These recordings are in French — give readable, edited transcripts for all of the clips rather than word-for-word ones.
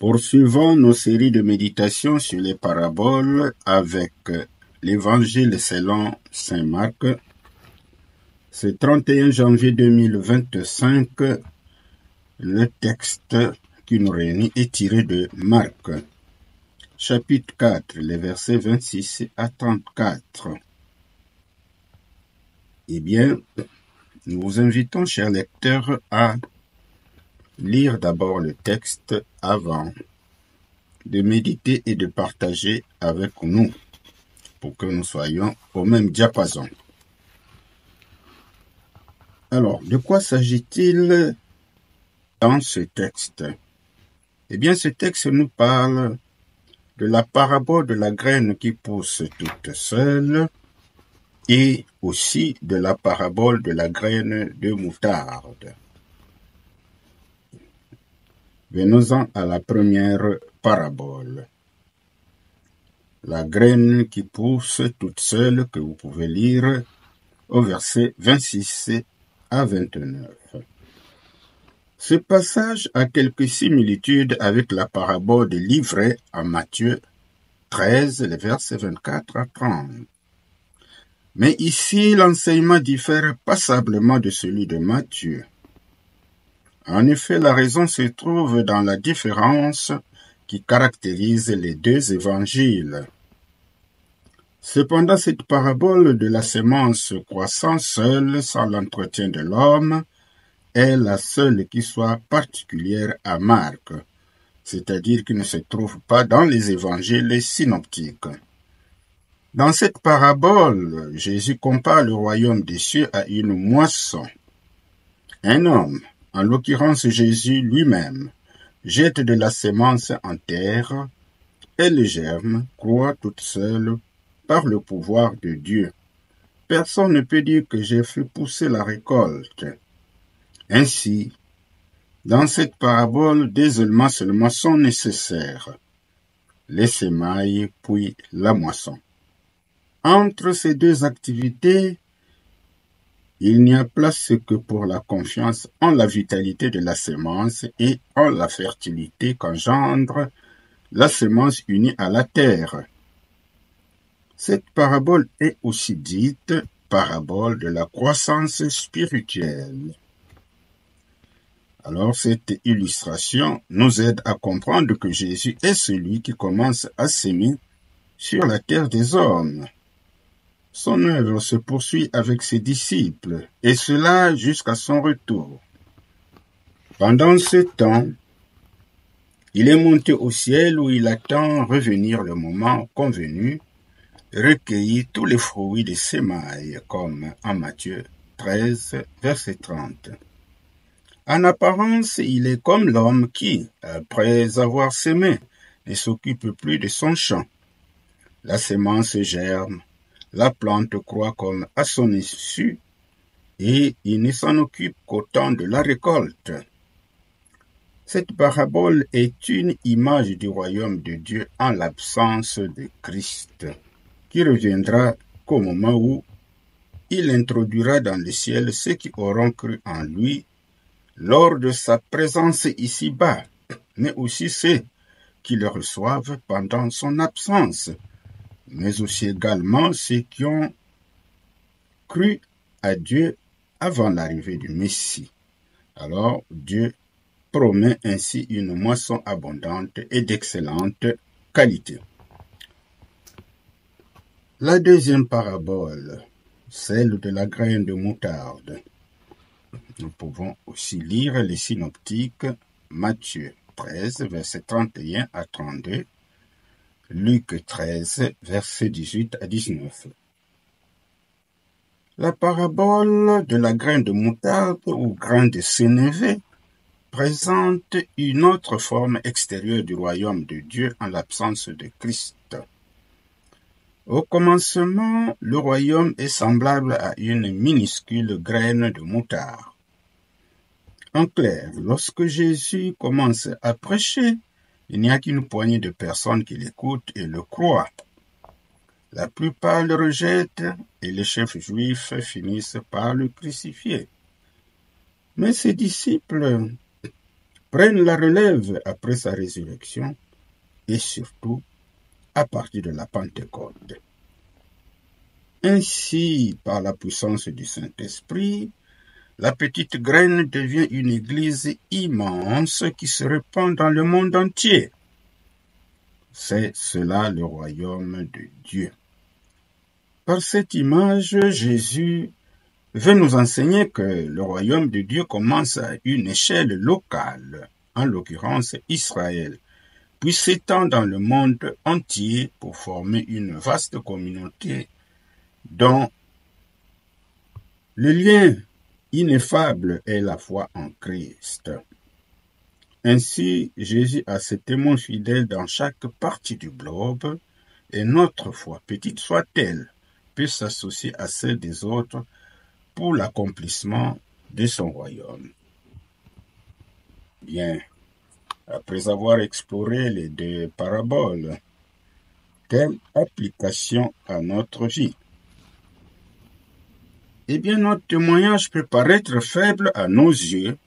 Poursuivons nos séries de méditation sur les paraboles avec l'Évangile selon saint Marc. Ce 31 janvier 2025, le texte qui nous réunit est tiré de Marc, chapitre 4, les versets 26 à 34. Eh bien, nous vous invitons, chers lecteurs, à lire d'abord le texte avant de méditer et de partager avec nous pour que nous soyons au même diapason. Alors, de quoi s'agit-il dans ce texte? Eh bien, ce texte nous parle de la parabole de la graine qui pousse toute seule et aussi de la parabole de la graine de moutarde. Venons-en à la première parabole. La graine qui pousse toute seule, que vous pouvez lire au verset 26 à 29. Ce passage a quelques similitudes avec la parabole de l'ivraie en Matthieu 13, les versets 24 à 30. Mais ici, l'enseignement diffère passablement de celui de Matthieu. En effet, la raison se trouve dans la différence qui caractérise les deux évangiles. Cependant, cette parabole de la semence croissant seule, sans l'entretien de l'homme, est la seule qui soit particulière à Marc, c'est-à-dire qui ne se trouve pas dans les évangiles synoptiques. Dans cette parabole, Jésus compare le royaume des cieux à une moisson. Un homme, en l'occurrence Jésus lui-même, jette de la semence en terre, et le germe croît toute seule par le pouvoir de Dieu. Personne ne peut dire que j'ai fait pousser la récolte. Ainsi, dans cette parabole, deux éléments seulement sont nécessaires: les semailles puis la moisson. Entre ces deux activités, il n'y a place que pour la confiance en la vitalité de la semence et en la fertilité qu'engendre la semence unie à la terre. Cette parabole est aussi dite parabole de la croissance spirituelle. Alors, cette illustration nous aide à comprendre que Jésus est celui qui commence à s'aimer sur la terre des hommes. Son œuvre se poursuit avec ses disciples, et cela jusqu'à son retour. Pendant ce temps, il est monté au ciel où il attend revenir le moment convenu, recueillir tous les fruits des semailles, comme en Matthieu 13, verset 30. En apparence, il est comme l'homme qui, après avoir semé, ne s'occupe plus de son champ. La semence germe, la plante croît comme à son issue, et il ne s'en occupe qu'au temps de la récolte. Cette parabole est une image du royaume de Dieu en l'absence de Christ, qui reviendra qu'au moment où il introduira dans le ciel ceux qui auront cru en lui lors de sa présence ici-bas, mais aussi ceux qui le reçoivent pendant son absence, mais aussi également ceux qui ont cru à Dieu avant l'arrivée du Messie. Alors, Dieu promet ainsi une moisson abondante et d'excellente qualité. La deuxième parabole, celle de la graine de moutarde. Nous pouvons aussi lire les synoptiques Matthieu 13, versets 31 à 32, Luc 13, versets 18 à 19. La parabole de la graine de moutarde ou grain de sénévé présente une autre forme extérieure du royaume de Dieu en l'absence de Christ. Au commencement, le royaume est semblable à une minuscule graine de moutarde. En clair, lorsque Jésus commence à prêcher, il n'y a qu'une poignée de personnes qui l'écoutent et le croient. La plupart le rejettent et les chefs juifs finissent par le crucifier. Mais ses disciples prenne la relève après sa résurrection et surtout à partir de la Pentecôte. Ainsi, par la puissance du Saint-Esprit, la petite graine devient une église immense qui se répand dans le monde entier. C'est cela le royaume de Dieu. Par cette image, Jésus veut nous enseigner que le royaume de Dieu commence à une échelle locale, en l'occurrence Israël, puis s'étend dans le monde entier pour former une vaste communauté dont le lien ineffable est la foi en Christ. Ainsi, Jésus a ses témoins fidèles dans chaque partie du globe, et notre foi, petite soit-elle, peut s'associer à celle des autres pour l'accomplissement de son royaume. Bien, après avoir exploré les deux paraboles, quelle application à notre vie? Eh bien, notre témoignage peut paraître faible à nos yeux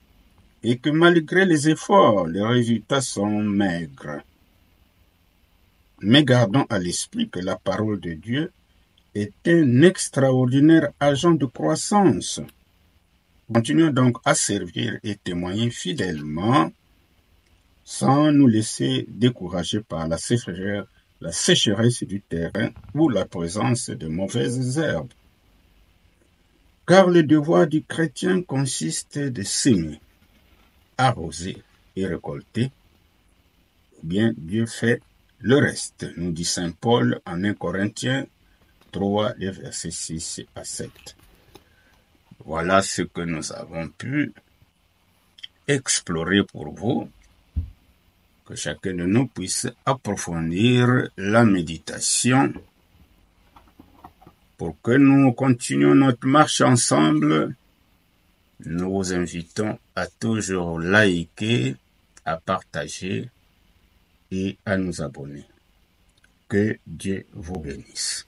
et que malgré les efforts, les résultats sont maigres. Mais gardons à l'esprit que la parole de Dieu est un extraordinaire agent de croissance. Continuons donc à servir et témoigner fidèlement sans nous laisser décourager par la sécheresse du terrain ou la présence de mauvaises herbes. Car le devoir du chrétien consiste de s'aimer, arroser et récolter. Bien, Dieu fait le reste, nous dit saint Paul en 1 Corinthiens 3, les versets 6 à 7. Voilà ce que nous avons pu explorer pour vous, que chacun de nous puisse approfondir la méditation pour que nous continuions notre marche ensemble. Nous vous invitons à toujours liker, à partager et à nous abonner. Que Dieu vous bénisse.